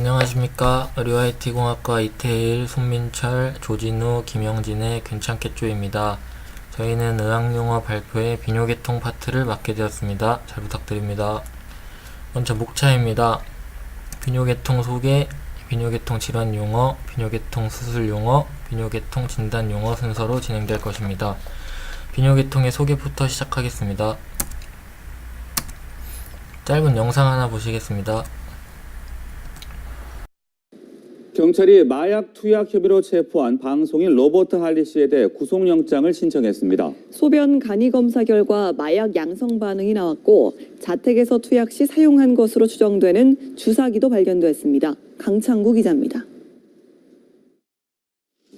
안녕하십니까. 의료 IT 공학과 이태일, 손민철, 조진우, 김영진의 괜찮겠죠입니다. 저희는 의학용어 발표의 비뇨계통 파트를 맡게 되었습니다. 잘 부탁드립니다. 먼저 목차입니다. 비뇨계통 소개, 비뇨계통 질환 용어, 비뇨계통 수술 용어, 비뇨계통 진단 용어 순서로 진행될 것입니다. 비뇨계통의 소개부터 시작하겠습니다. 짧은 영상 하나 보시겠습니다. 경찰이 마약 투약 혐의로 체포한 방송인 로버트 할리 씨에 대해 구속영장을 신청했습니다. 소변 간이 검사 결과 마약 양성 반응이 나왔고 자택에서 투약 시 사용한 것으로 추정되는 주사기도 발견됐습니다. 강창구 기자입니다.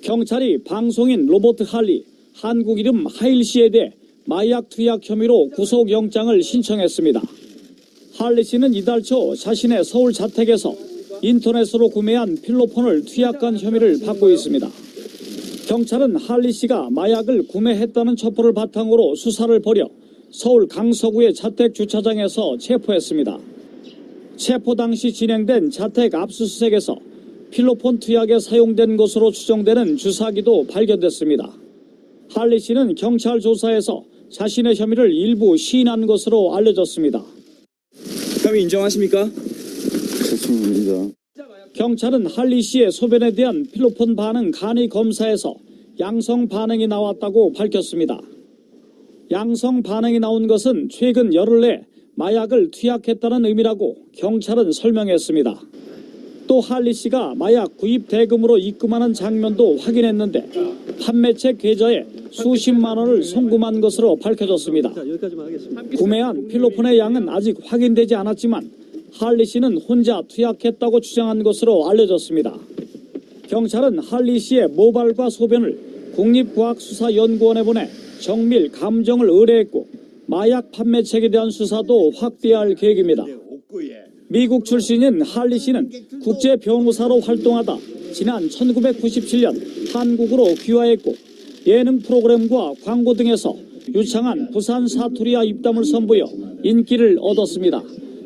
경찰이 방송인 로버트 할리, 한국 이름 하일 씨에 대해 마약 투약 혐의로 구속영장을 신청했습니다. 할리 씨는 이달 초 자신의 서울 자택에서 인터넷으로 구매한 필로폰을 투약한 혐의를 받고 있습니다. 경찰은 할리 씨가 마약을 구매했다는 첩보를 바탕으로 수사를 벌여 서울 강서구의 자택 주차장에서 체포했습니다. 체포 당시 진행된 자택 압수수색에서 필로폰 투약에 사용된 것으로 추정되는 주사기도 발견됐습니다. 할리 씨는 경찰 조사에서 자신의 혐의를 일부 시인한 것으로 알려졌습니다. 혐의 인정하십니까? 죄송합니다. 경찰은 할리 씨의 소변에 대한 필로폰 반응 간이 검사에서 양성 반응이 나왔다고 밝혔습니다. 양성 반응이 나온 것은 최근 열흘 내 마약을 투약했다는 의미라고 경찰은 설명했습니다. 또 할리 씨가 마약 구입 대금으로 입금하는 장면도 확인했는데 판매책 계좌에 수십만 원을 송금한 것으로 밝혀졌습니다. 구매한 필로폰의 양은 아직 확인되지 않았지만 할리 씨는 혼자 투약했다고 주장한 것으로 알려졌습니다. 경찰은 할리 씨의 모발과 소변을 국립과학수사연구원에 보내 정밀 감정을 의뢰했고 마약 판매책에 대한 수사도 확대할 계획입니다. 미국 출신인 할리 씨는 국제 변호사로 활동하다 지난 1997년 한국으로 귀화했고 예능 프로그램과 광고 등에서 유창한 부산 사투리와 입담을 선보여 인기를 얻었습니다.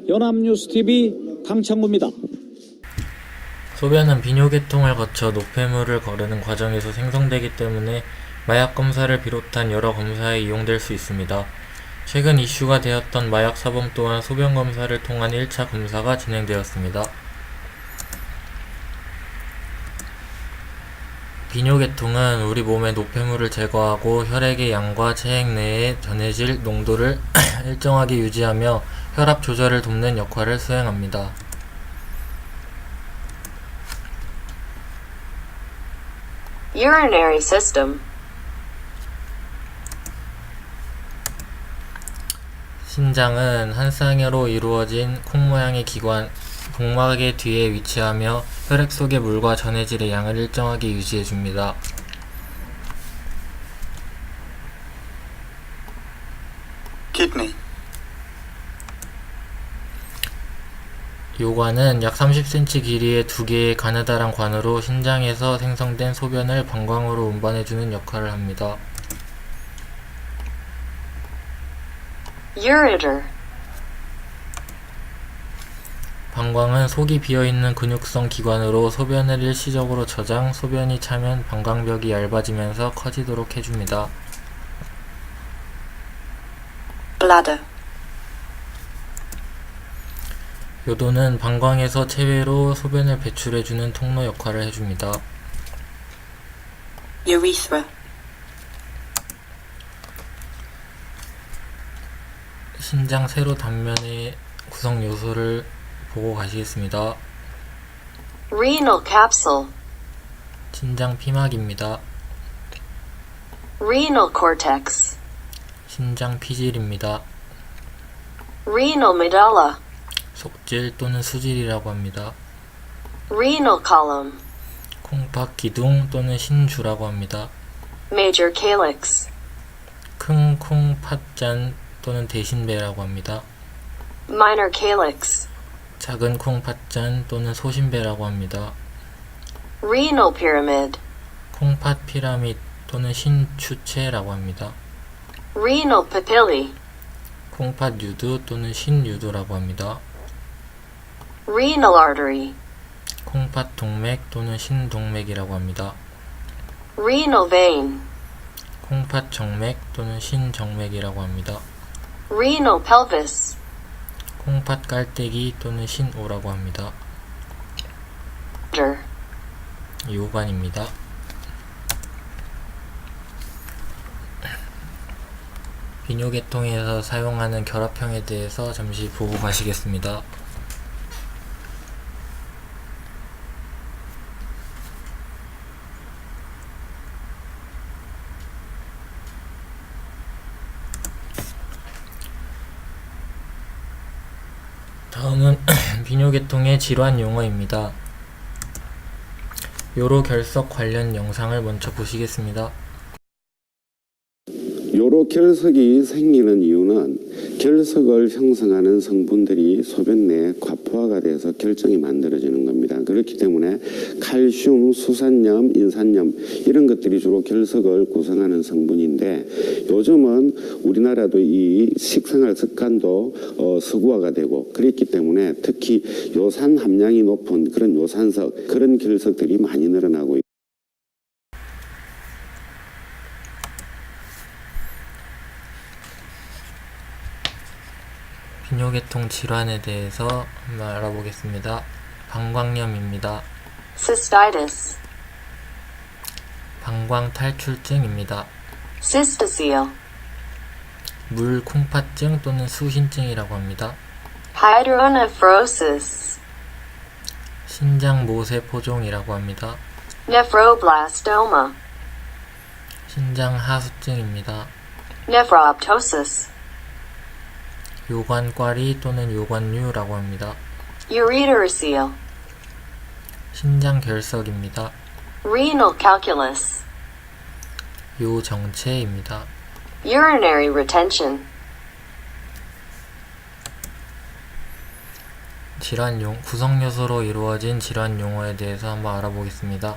연합뉴스TV 강창구입니다. 소변은 비뇨계통을 거쳐 노폐물을 거르는 과정에서 생성되기 때문에 마약 검사를 비롯한 여러 검사에 이용될 수 있습니다. 최근 이슈가 되었던 마약 사범 또한 소변 검사를 통한 1차 검사가 진행되었습니다. 비뇨계통은 우리 몸의 노폐물을 제거하고 혈액의 양과 체액 내의 전해질 농도를 일정하게 유지하며 혈압 조절을 돕는 역할을 수행합니다. Urinary system. 신장은 한 쌍으로 이루어진 콩 모양의 기관, 복막의 뒤에 위치하며 혈액 속의 물과 전해질의 양을 일정하게 유지해줍니다. Kidney. 요관은 약 30cm 길이의 2개의 가느다란 관으로 신장에서 생성된 소변을 방광으로 운반해주는 역할을 합니다. Ureter. 방광은 속이 비어있는 근육성 기관으로 소변을 일시적으로 저장, 소변이 차면 방광벽이 얇아지면서 커지도록 해줍니다. Bladder. 요도는 방광에서 체외로 소변을 배출해주는 통로 역할을 해줍니다. Urethra. 신장 세로 단면의 구성 요소를 보고 가시겠습니다. Renal capsule. 신장 피막입니다. Renal cortex. 신장 피질입니다. Renal medulla. 속질 또는 수질이라고 합니다. Renal column. 콩팥 기둥 또는 신주라고 합니다. Major calyx. 큰 콩팥잔 또는 대신배라고 합니다. Minor calyx. 작은 콩팥잔 또는 소신배라고 합니다. Renal pyramid. 콩팥 피라밋 또는 신추체라고 합니다. Renal papillae. 콩팥 유두 또는 신유두라고 합니다. Renal artery. 콩팥 동맥 또는 신동맥이라고 합니다. Renal vein. 콩팥 정맥 또는 신정맥이라고 합니다. Renal pelvis. 콩팥 깔때기 또는 신오라고 합니다. Bladder. 요관입니다. 비뇨계통에서 사용하는 결합형에 대해서 잠시 보고 가시겠습니다. 다음은 비뇨계통의 질환 용어입니다. 요로 결석 관련 영상을 먼저 보시겠습니다. 요로 결석이 생기는 이유는 결석을 형성하는 성분들이 소변 내에 과포화가 돼서 결정이 만들어지는 겁니다. 그렇기 때문에 칼슘, 수산염, 인산염 이런 것들이 주로 결석을 구성하는 성분인데 요즘은 우리나라도 이 식생활 습관도 서구화가 되고 그렇기 때문에 특히 요산 함량이 높은 그런 요산석 그런 결석들이 많이 늘어나고 있습니다. 비뇨계통 질환에 대해서 한번 알아보겠습니다. 방광염입니다. Cystitis. 방광 탈출증입니다. Cystocele. 물 콩팥증 또는 수신증이라고 합니다. Hydronephrosis. 신장 모세포종이라고 합니다. Nephroblastoma. 신장 하수증입니다. Nephroptosis. 요관과리 또는 요관류라고 합니다. Ureterocele. 신장 결석입니다. Renal calculus. 요정체입니다. Urinary retention. 구성 요소로 이루어진 질환 용어에 대해서 한번 알아보겠습니다.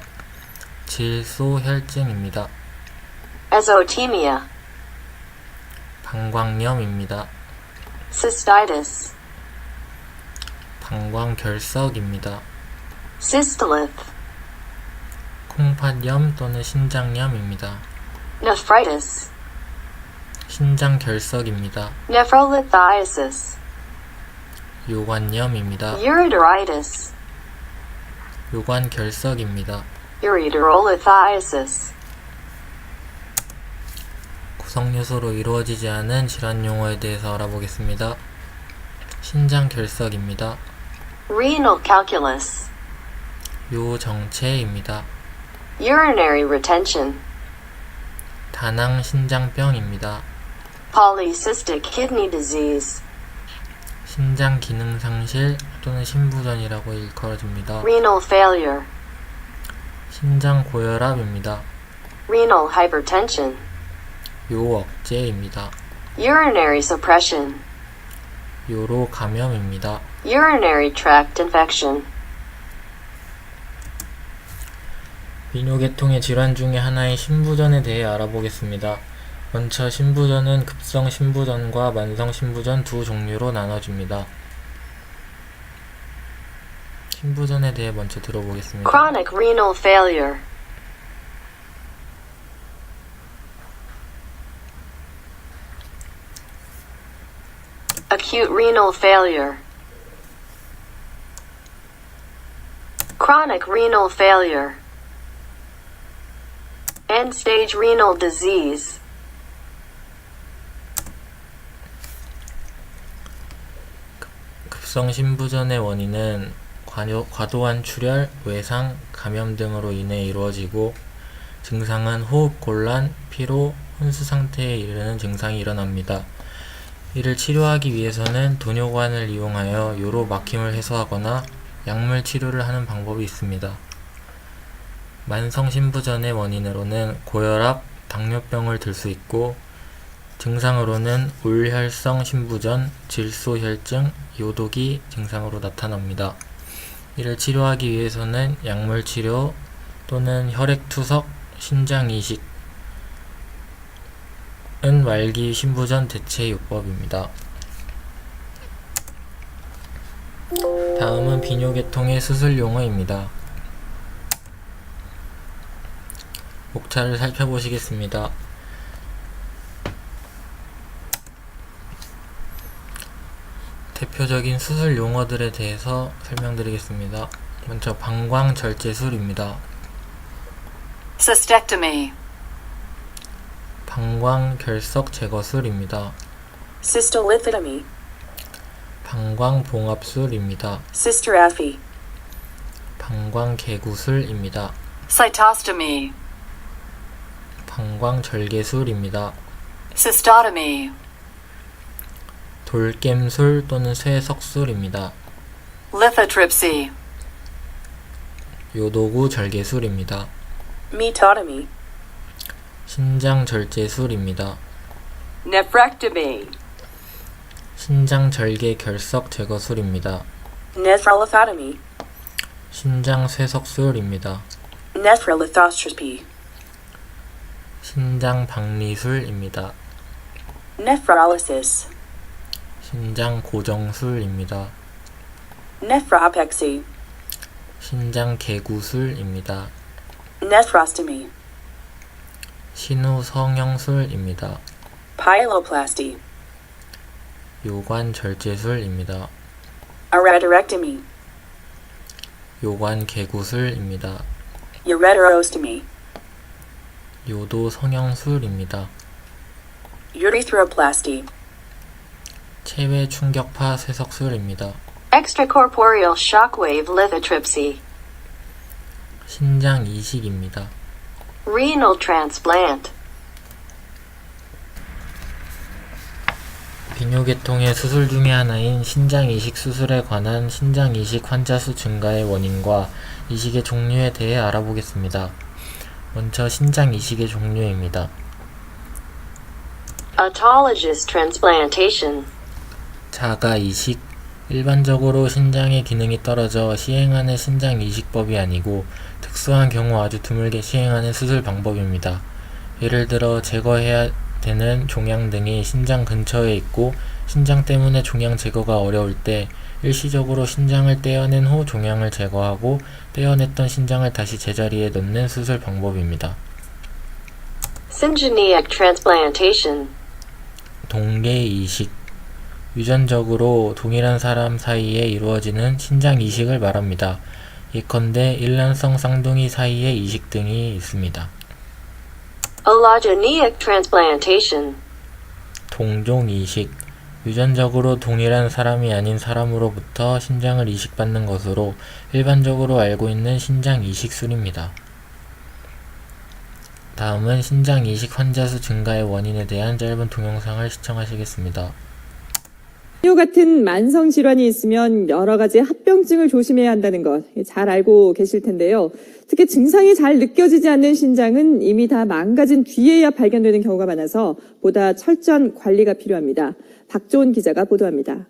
질소혈증입니다. Azotemia. 방광염입니다. Cystitis. 방광결석입니다. Cystolith. 콩팥염 또는 신장염입니다. Nephritis. 신장결석입니다. Nephrolithiasis. 요관염입니다. Ureteritis. 요관결석입니다. Ureterolithiasis. 구성 요소로 이루어지지 않은 질환 용어에 대해서 알아보겠습니다. 신장결석입니다. Renal calculus. 요정체입니다. Urinary retention. 다낭신장병입니다. Polycystic kidney disease. 신장 기능 상실 또는 신부전이라고 일컬어집니다. Renal failure. 신장 고혈압입니다. Renal hypertension. 요억제입니다. Urinary suppression. 요로 감염입니다. Urinary tract infection. 비뇨계통의 질환 중에 하나인 신부전에 대해 알아보겠습니다. 먼저 신부전은 급성 신부전과 만성 신부전 두 종류로 나눠집니다. 신부전에 대해 먼저 들어보겠습니다. Chronic renal failure. Acute renal failure. Chronic renal failure. End-stage renal disease. 급성 신부전의 원인은 과도한 출혈, 외상, 감염 등으로 인해 이루어지고 증상은 호흡 곤란, 피로, 혼수 상태에 이르는 증상이 일어납니다. 이를 치료하기 위해서는 도뇨관을 이용하여 요로 막힘을 해소하거나 약물 치료를 하는 방법이 있습니다. 만성 신부전의 원인으로는 고혈압, 당뇨병을 들 수 있고 증상으로는 울혈성 신부전, 질소혈증, 요독이 증상으로 나타납니다. 이를 치료하기 위해서는 약물 치료 또는 혈액투석, 신장이식은 말기 신부전 대체 요법입니다. 다음은 비뇨계통의 수술 용어입니다. 목차를 살펴보시겠습니다. 대표적인 수술 용어들에 대해서 설명드리겠습니다. 먼저 방광절제술입니다. Cystectomy, 방광결석 제거술입니다. cystolithotomy, 방광봉합술입니다. cystography, 방광개구술입니다. cytostomy, 방광절개술입니다. cystotomy, 돌겜술 또는 쇠석술입니다. lithotripsy, 요도구 절개술입니다. metotomy, 신장절제술입니다. nephrectomy, 신장절개 결석 제거술입니다. nephrolithotomy, 신장쇠석술입니다. nephrolithoscopy, 신장박리술입니다. nephrolysis, 신장고정술입니다. nephropexy, 신장개구술입니다. nephrostomy, 신우성형술입니다. pyeloplasty, 요관절제술입니다. arterectomy, 요관개구술입니다. ureterostomy, 요도성형술입니다. urethroplasty, 체외 충격파 쇠석술입니다. Extracorporeal shockwave lithotripsy. 신장 이식입니다. Renal transplant. 비뇨계통의 수술 중의 하나인 신장 이식 수술에 관한 신장 이식 환자 수 증가의 원인과 이식의 종류에 대해 알아보겠습니다. 먼저 신장 이식의 종류입니다. Autologous transplantation. 자가 이식. 일반적으로 신장의 기능이 떨어져 시행하는 신장 이식법이 아니고 특수한 경우 아주 드물게 시행하는 수술 방법입니다. 예를 들어 제거해야 되는 종양 등이 신장 근처에 있고 신장 때문에 종양 제거가 어려울 때 일시적으로 신장을 떼어낸 후 종양을 제거하고 떼어냈던 신장을 다시 제자리에 넣는 수술 방법입니다. Syngeneic transplantation. 동계 이식. 유전적으로 동일한 사람 사이에 이루어지는 신장 이식을 말합니다. 예컨대 일란성 쌍둥이 사이에 이식 등이 있습니다. Allogenic transplantation. 동종 이식. 유전적으로 동일한 사람이 아닌 사람으로부터 신장을 이식받는 것으로 일반적으로 알고 있는 신장 이식술입니다. 다음은 신장 이식 환자 수 증가의 원인에 대한 짧은 동영상을 시청하시겠습니다. 당뇨 같은 만성 질환이 있으면 여러 가지 합병증을 조심해야 한다는 것 잘 알고 계실 텐데요. 특히 증상이 잘 느껴지지 않는 신장은 이미 다 망가진 뒤에야 발견되는 경우가 많아서 보다 철저한 관리가 필요합니다. 박조은 기자가 보도합니다.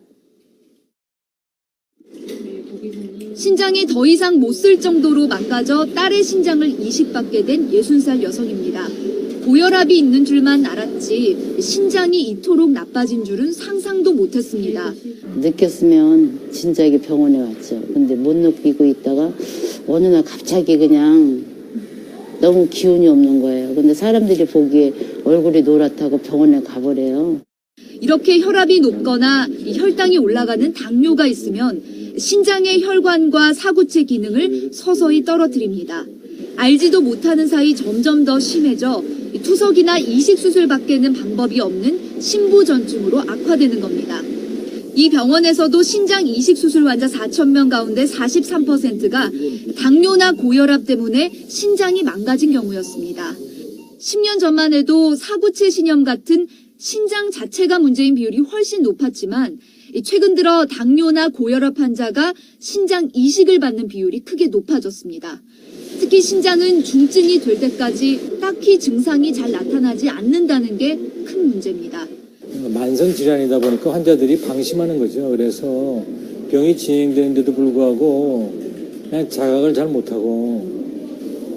신장이 더 이상 못 쓸 정도로 망가져 딸의 신장을 이식받게 된 60살 여성입니다. 고혈압이 있는 줄만 알았지 신장이 이토록 나빠진 줄은 상상도 못했습니다. 느꼈으면 진작에 병원에 왔죠. 근데 못 느끼고 있다가 어느 날 갑자기 그냥 너무 기운이 없는 거예요. 근데 사람들이 보기에 얼굴이 노랗다고 병원에 가버려요. 이렇게 혈압이 높거나 혈당이 올라가는 당뇨가 있으면 신장의 혈관과 사구체 기능을 서서히 떨어뜨립니다. 알지도 못하는 사이 점점 더 심해져 투석이나 이식 수술밖에는 방법이 없는 신부전증으로 악화되는 겁니다. 이 병원에서도 신장 이식 수술 환자 4,000명 가운데 43%가 당뇨나 고혈압 때문에 신장이 망가진 경우였습니다. 10년 전만 해도 사구체 신염 같은 신장 자체가 문제인 비율이 훨씬 높았지만 최근 들어 당뇨나 고혈압 환자가 신장 이식을 받는 비율이 크게 높아졌습니다. 특히 신장은 중증이 될 때까지 딱히 증상이 잘 나타나지 않는다는 게 큰 문제입니다. 만성 질환이다 보니까 환자들이 방심하는 거죠. 그래서 병이 진행되는데도 불구하고 그냥 자각을 잘 못하고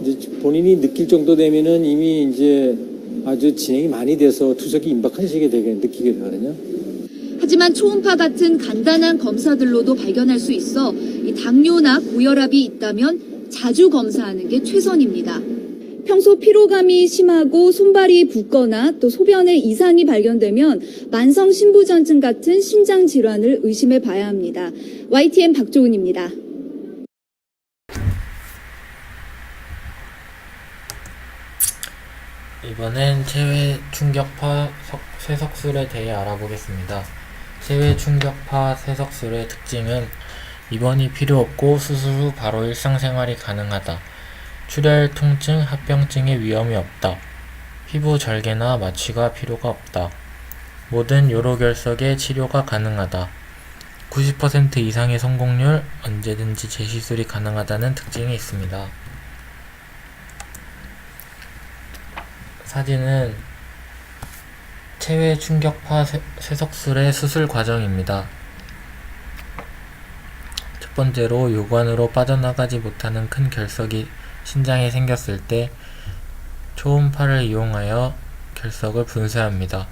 이제 본인이 느낄 정도 되면은 이미 이제 아주 진행이 많이 돼서 투석이 임박한 시기에 느끼게 되거든요. 하지만 초음파 같은 간단한 검사들로도 발견할 수 있어 이 당뇨나 고혈압이 있다면 자주 검사하는 게 최선입니다. 평소 피로감이 심하고 손발이 붓거나 또 소변에 이상이 발견되면 만성 신부전증 같은 신장 질환을 의심해 봐야 합니다. YTN 박조은입니다. 이번엔 체외 충격파 쇠석술에 대해 알아보겠습니다. 체외 충격파 쇠석술의 특징은 입원이 필요 없고 수술 후 바로 일상생활이 가능하다. 출혈, 통증, 합병증의 위험이 없다. 피부 절개나 마취가 필요가 없다. 모든 요로결석의 치료가 가능하다. 90% 이상의 성공률, 언제든지 재시술이 가능하다는 특징이 있습니다. 사진은 체외 충격파 쇠석술의 수술 과정입니다. 첫 번째로 요관으로 빠져나가지 못하는 큰 결석이 신장에 생겼을 때 초음파를 이용하여 결석을 분쇄합니다.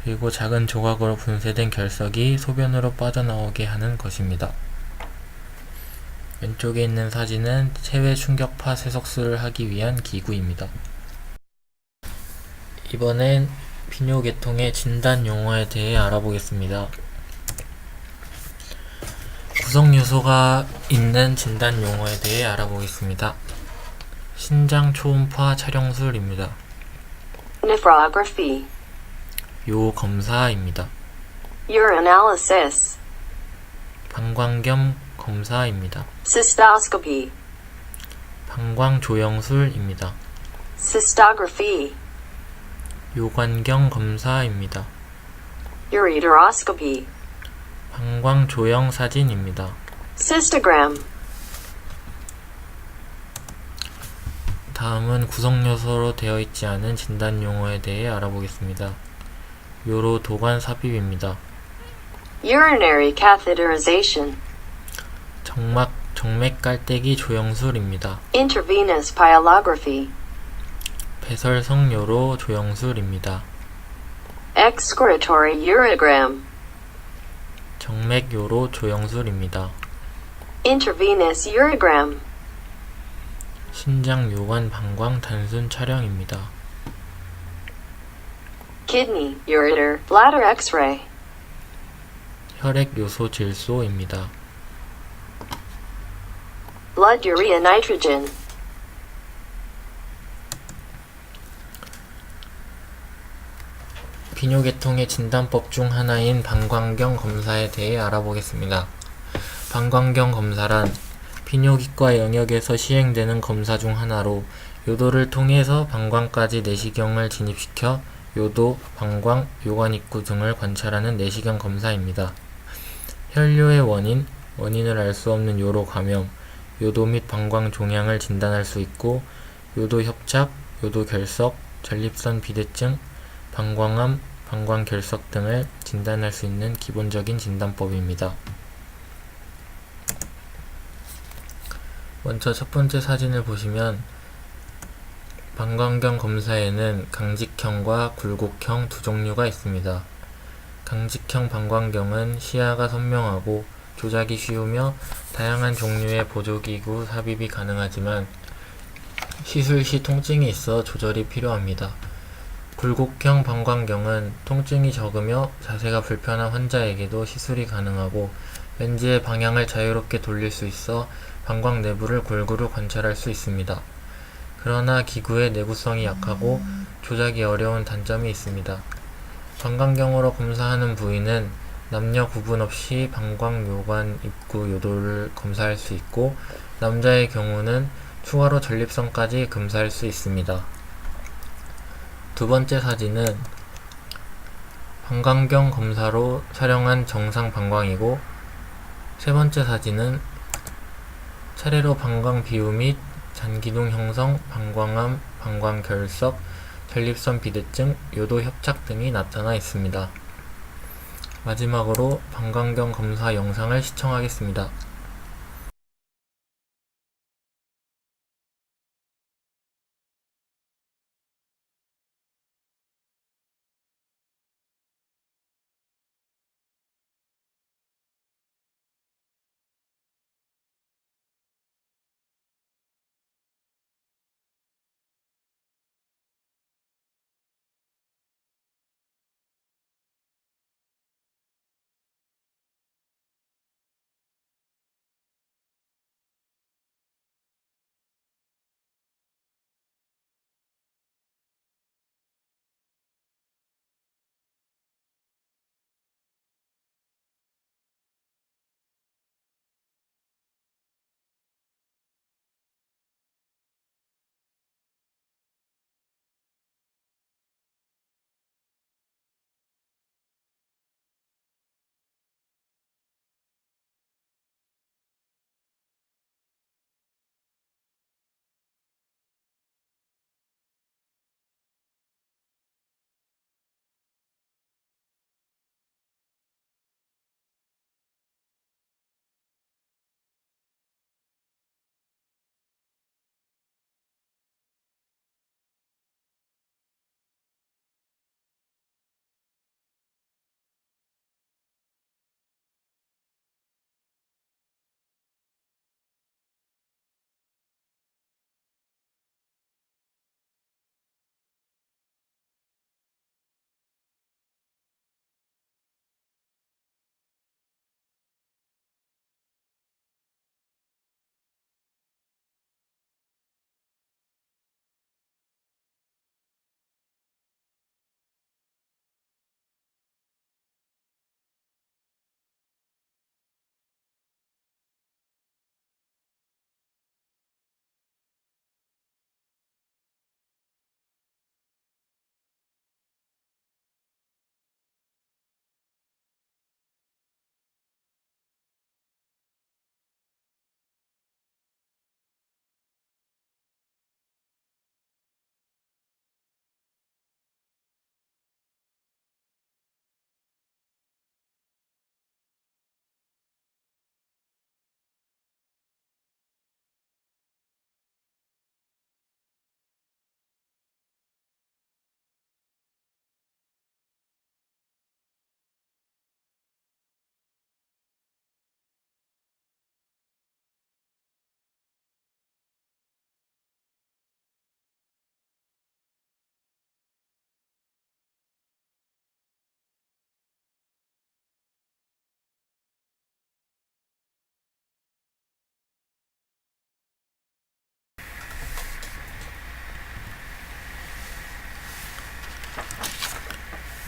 그리고 작은 조각으로 분쇄된 결석이 소변으로 빠져나오게 하는 것입니다. 왼쪽에 있는 사진은 체외 충격파 쇠석술을 하기 위한 기구입니다. 이번엔 비뇨계통의 진단 용어에 대해 알아보겠습니다. 구성 요소가 있는 진단 용어에 대해 알아보겠습니다. 신장 초음파 촬영술입니다. Nephrography. 요 검사입니다. Urinalysis. 방광경 검사입니다. Cystoscopy. 방광 조영술입니다. Cystography. 요관경 검사입니다. Ureteroscopy. 방광 조영 사진입니다. Cystogram. 다음은 구성 요소로 되어 있지 않은 진단 용어에 대해 알아보겠습니다. 요로 도관 삽입입니다. Urinary catheterization. 정맥 깔때기 조영술입니다. Intravenous pyelography. 배설성 요로 조영술입니다. Excretory uregram. 정맥 요로 조영술입니다. Intravenous uregram. 신장 요관 방광 단순 촬영입니다. Kidney, ureter, bladder x-ray. 혈액 요소 질소입니다. Blood urea nitrogen. 비뇨계통의 진단법 중 하나인 방광경 검사에 대해 알아보겠습니다. 방광경 검사란 비뇨기과 영역에서 시행되는 검사 중 하나로 요도를 통해서 방광까지 내시경을 진입시켜 요도, 방광, 요관 입구 등을 관찰하는 내시경 검사입니다. 혈뇨의 원인을 알 수 없는 요로 감염, 요도 및 방광 종양을 진단할 수 있고 요도 협착, 요도 결석, 전립선 비대증, 방광암, 방광 결석 등을 진단할 수 있는 기본적인 진단법입니다. 먼저 첫 번째 사진을 보시면 방광경 검사에는 강직형과 굴곡형 두 종류가 있습니다. 강직형 방광경은 시야가 선명하고 조작이 쉬우며 다양한 종류의 보조기구 삽입이 가능하지만 시술 시 통증이 있어 조절이 필요합니다. 굴곡형 방광경은 통증이 적으며 자세가 불편한 환자에게도 시술이 가능하고 렌즈의 방향을 자유롭게 돌릴 수 있어 방광 내부를 골고루 관찰할 수 있습니다. 그러나 기구의 내구성이 약하고 조작이 어려운 단점이 있습니다. 방광경으로 검사하는 부위는 남녀 구분 없이 방광, 요관, 입구, 요도를 검사할 수 있고 남자의 경우는 추가로 전립선까지 검사할 수 있습니다. 두 번째 사진은 방광경 검사로 촬영한 정상 방광이고 세 번째 사진은 차례로 방광 비우 및 잔기둥 형성, 방광암, 방광 결석, 전립선 비대증, 요도 협착 등이 나타나 있습니다. 마지막으로 방광경 검사 영상을 시청하겠습니다.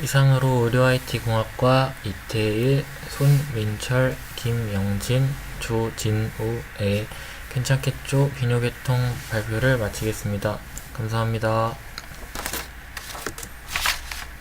이상으로 의료 IT 공학과 이태일, 손민철, 김영진, 조진우의 괜찮겠죠 비뇨계통 발표를 마치겠습니다. 감사합니다.